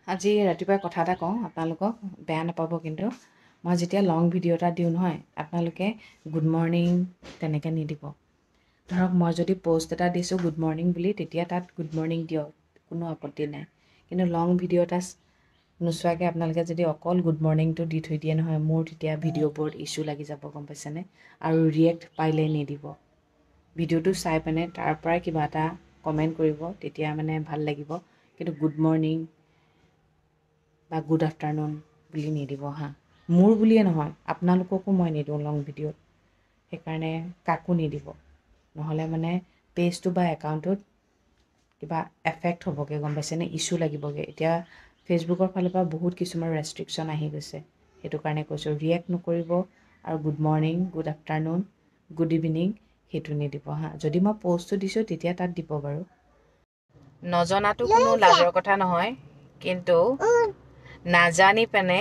আজি ৰাতিপুৱা কথা এটা কওঁ আপোনালোকক বেয়া নাপাব কিন্তু মই যেতিয়া লং ভিডিঅ' এটা দিওঁ নহয় আপোনালোকে গুড মৰ্ণিং তেনেকৈ নিদিব ধৰক মই যদি পষ্ট এটা দিছোঁ গুড মৰ্ণিং বুলি তেতিয়া তাত গুড মৰ্ণিং দিয়ক কোনো আপত্তি নাই কিন্তু লং ভিডিঅ' এটা নোচোৱাকৈ আপোনালোকে যদি অকল গুড মৰ্ণিংটো দি থৈ দিয়ে নহয় মোৰ তেতিয়া ভিডিঅ'বোৰত ইছ্যু লাগি যাব গম পাইছেনে আৰু ৰিয়েক্ট পাৰিলে নিদিব ভিডিঅ'টো চাই পিনে তাৰ পৰাই কিবা এটা কমেণ্ট কৰিব তেতিয়া মানে ভাল লাগিব কিন্তু গুড মৰ্ণিং বা গুড আফটাৰনুন বুলি নিদিব হা মোৰ বুলিয়ে নহয় আপোনালোককো মই নিদিওঁ লং ভিডিঅ'ত সেইকাৰণে কাকো নিদিব নহ'লে মানে পেজটো বা একাউণ্টটোত কিবা এফেক্ট হ'বগৈ গম পাইছেনে ইছ্যু লাগিবগৈ এতিয়া ফেচবুকৰ ফালৰ পৰা বহুত কিছুমান ৰেষ্ট্ৰিকশ্যন আহি গৈছে সেইটো কাৰণে কৈছোঁ ৰিয়েক্ট নকৰিব আৰু good morning good afternoon good evening সেইটো নিদিব হা যদি মই পষ্টটো দিছোঁ তেতিয়া তাত দিব বাৰু নজনাটো কোনো লাজৰ কথা নহয় কিন্তু নাজানি পেনে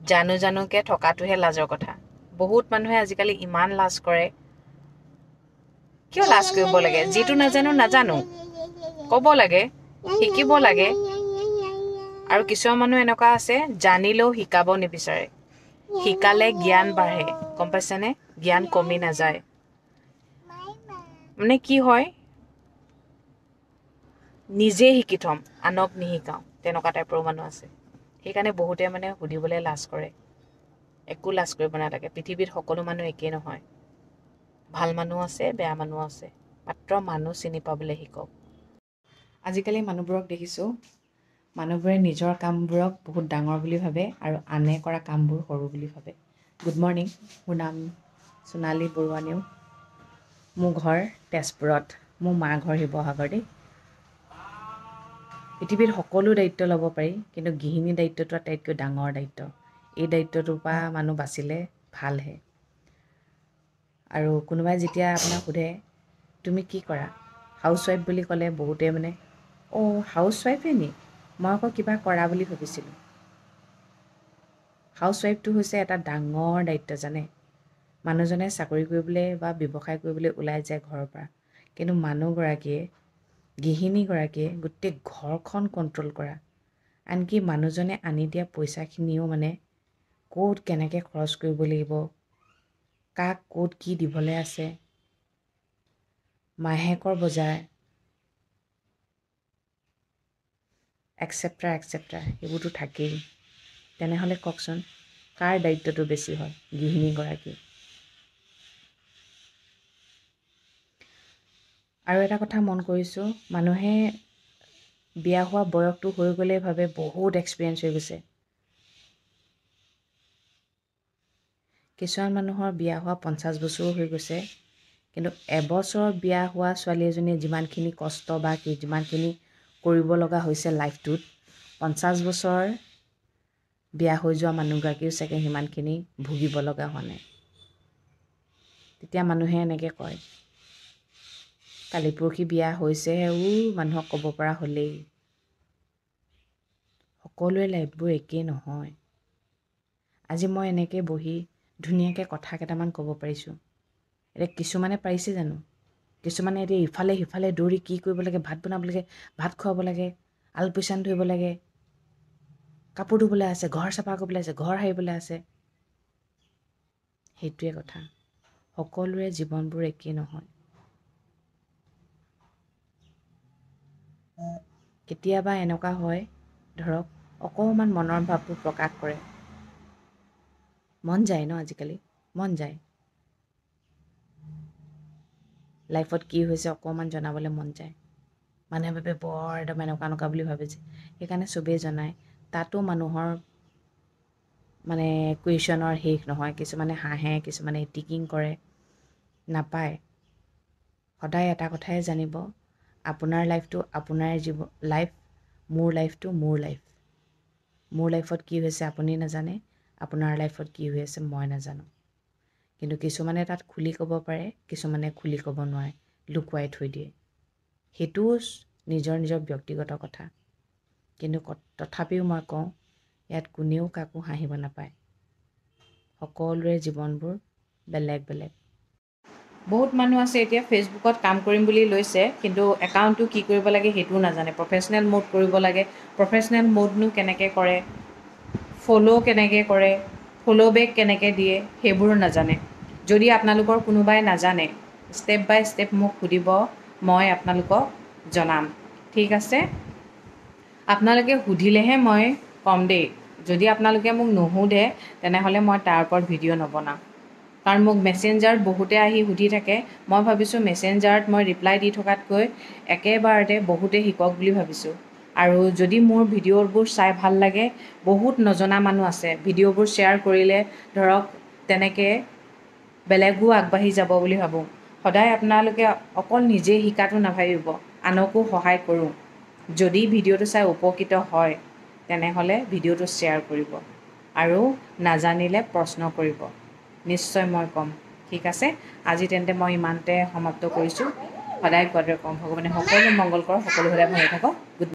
জানুকে থকাটোহে লাজৰ কথা বহুত মানুহে আজিকালি ইমান লাজ কৰে কিয় লাজ কৰিব লাগে যিটো নাজানো ক'ব লাগে শিকিব লাগে আৰু কিছুমান মানুহ এনেকুৱা আছে জানিলেও শিকাব নিবিচাৰে শিকালে জ্ঞান বাঢ়ে গম পাইছেনে জ্ঞান কমি নাযায় মানে কি হয় নিজে শিকি থ'ম আনক নিশিকাওঁ তেনেকুৱা টাইপৰ মানুহ আছে সেইকাৰণে বহুতে মানে সুধিবলৈ লাজ কৰে একো লাজ কৰিব নালাগে পৃথিৱীত সকলো মানুহ একেই নহয় ভাল মানুহ আছে বেয়া মানুহ আছে মাত্ৰ মানুহ চিনি পাবলৈ শিকক আজিকালি মানুহবোৰক দেখিছোঁ মানুহবোৰে নিজৰ কামবোৰক বহুত ডাঙৰ বুলি ভাবে আৰু আনে কৰা কামবোৰ সৰু বুলি ভাবে গুড মৰ্ণিং মোৰ নাম সোণালী বৰুৱা নেওগ মোৰ ঘৰ তেজপুৰত মোৰ মাৰ ঘৰ শিৱসাগৰ দেই পৃথিৱীত সকলো দায়িত্ব ল'ব পাৰি কিন্তু গৃহিণী দায়িত্বটো আটাইতকৈ ডাঙৰ দায়িত্ব এই দায়িত্বটোৰ পৰা মানুহ বাচিলে ভালহে আৰু কোনোবাই যেতিয়া আপোনাক সোধে তুমি কি কৰা হাউচৱাইফ বুলি ক'লে বহুতে মানে অ' হাউচৱাইফে নি মই আকৌ কিবা কৰা বুলি ভাবিছিলোঁ হাউচৱাইফটো হৈছে এটা ডাঙৰ দায়িত্ব জানে মানুহজনে চাকৰি কৰিবলৈ বা ব্যৱসায় কৰিবলৈ ওলাই যায় ঘৰৰ পৰা কিন্তু মানুহগৰাকীয়ে গৃহিণীগৰাকীয়ে গোটেই ঘৰখন কণ্ট্ৰল কৰা আনকি মানুহজনে আনি দিয়া পইচাখিনিও মানে ক'ত কেনেকৈ খৰচ কৰিব লাগিব কাক ক'ত কি দিবলৈ আছে মাহেকৰ বজাৰ এক্সেপ্ট্ৰা সেইবোৰতো থাকেই তেনেহ'লে কওকচোন কাৰ দায়িত্বটো বেছি হয় গৃহিণীগৰাকী আৰু এটা কথা মন কৰিছোঁ মানুহে বিয়া হোৱা বয়সটো হৈ গ'লেই ভাবে বহুত এক্সপিৰিয়েঞ্চ হৈ গৈছে কিছুমান মানুহৰ বিয়া হোৱা 50 বছৰো হৈ গৈছে কিন্তু এবছৰত বিয়া হোৱা ছোৱালী এজনীয়ে যিমানখিনি কষ্ট বা যিমানখিনি কৰিব লগা হৈছে লাইফটোত 50 বছৰ বিয়া হৈ যোৱা মানুহগৰাকীও চাগে সিমানখিনি ভুগিব লগা হোৱা নাই তেতিয়া মানুহে এনেকৈ কয় কালি পৰহি বিয়া হৈছেহে মানুহক ক'ব পৰা হ'লেই সকলোৰে লাইফবোৰ একেই নহয় আজি মই এনেকৈ বহি ধুনীয়াকৈ কথা কেইটামান ক'ব পাৰিছোঁ এতিয়া কিছুমানে পাৰিছে জানো কিছুমানে এতিয়া ইফালে সিফালে দৌৰি কি কৰিব লাগে ভাত বনাব লাগে ভাত খুৱাব লাগে আলপৈচান ধৰিব লাগে কাপোৰ ধুবলৈ আছে ঘৰ চাফা কৰিবলৈ আছে ঘৰ সাৰিবলৈ আছে সেইটোৱে কথা সকলোৰে জীৱনবোৰ একেই নহয় কেতিয়াবা এনেকুৱা হয় ধৰক অকণমান মনৰ ভাৱবোৰ প্ৰকাশ কৰে মন যায় ন আজিকালি মন যায় লাইফত কি হৈছে অকণমান জনাবলৈ মন যায় মানুহে ভাবে বৰ একদম এনেকুৱা বুলি ভাবে যে সেইকাৰণে চবেই জনায় তাতো মানুহৰ মানে কুৱেশ্যনৰ শেষ নহয় কিছুমানে হাঁহে কিছুমানে টিকিং কৰে নাপায় সদায় এটা কথাই জানিব আপোনাৰ লাইফটো আপোনাৰ লাইফ মোৰ লাইফটো মোৰ লাইফ মোৰ লাইফত কি হৈছে আপুনি নাজানে আপোনাৰ লাইফত কি হৈ আছে মই নাজানো কিন্তু কিছুমানে তাত খুলি ক'ব পাৰে কিছুমানে খুলি ক'ব নোৱাৰে লুকুৱাই থৈ দিয়ে সেইটোও নিজৰ ব্যক্তিগত কথা কিন্তু তথাপিও মই কওঁ ইয়াত কোনেও কাকো হাঁহিব নাপায় সকলোৰে জীৱনবোৰ বেলেগ বেলেগ বহুত মানুহ আছে এতিয়া ফেচবুকত কাম কৰিম বুলি লৈছে, কিন্তু একাউণ্টটো কি কৰিব লাগে সেইটোও নাজানে। প্ৰফেচনেল মোড কৰিব লাগে, প্ৰফেচনেল মোডনো কেনেকৈ কৰে, ফ'ল' কেনেকৈ কৰে, ফ'ল' বেক কেনেকৈ দিয়ে, সেইবোৰো নাজানে। যদি আপোনালোকৰ কোনোবাই নাজানে, ষ্টেপ বাই ষ্টেপ মোক সুধিব, মই আপোনালোকক জনাম। ঠিক আছে? আপোনালোকে সুধিলেহে মই ক'ম দেই। যদি আপোনালোকে মোক নুসুধে তেনেহ'লে মই তাৰ ওপৰত ভিডিঅ' নবনাওঁ। কাৰণ মোক মেছেঞ্জাৰত বহুতে আহি সুধি থাকে, মই ভাবিছোঁ মেছেঞ্জাৰত মই ৰিপ্লাই দি থকাতকৈ একেবাৰতে বহুতে শিকক বুলি ভাবিছোঁ। আৰু যদি মোৰ ভিডিঅ'বোৰ চাই ভাল লাগে, বহুত নজনা মানুহ আছে, ভিডিঅ'বোৰ শ্বেয়াৰ কৰিলে ধৰক তেনেকৈ বেলেগো আগবাঢ়ি যাব বুলি ভাবোঁ। সদায় আপোনালোকে অকল নিজে শিকাটো নাভাবিব, আনকো সহায় কৰোঁ। যদি ভিডিঅ'টো চাই উপকৃত হয় তেনেহ'লে ভিডিঅ'টো শ্বেয়াৰ কৰিব আৰু নাজানিলে প্ৰশ্ন কৰিব, নিশ্চয় মই ক'ম। ঠিক আছে? আজি তেন্তে মই ইমানতে সমাপ্ত কৰিছোঁ। সদায় কোৱাদৰে ক'ম, ভগৱানে সকলো মংগল কৰক, সকলো সদায় ভালে থাকক। গুড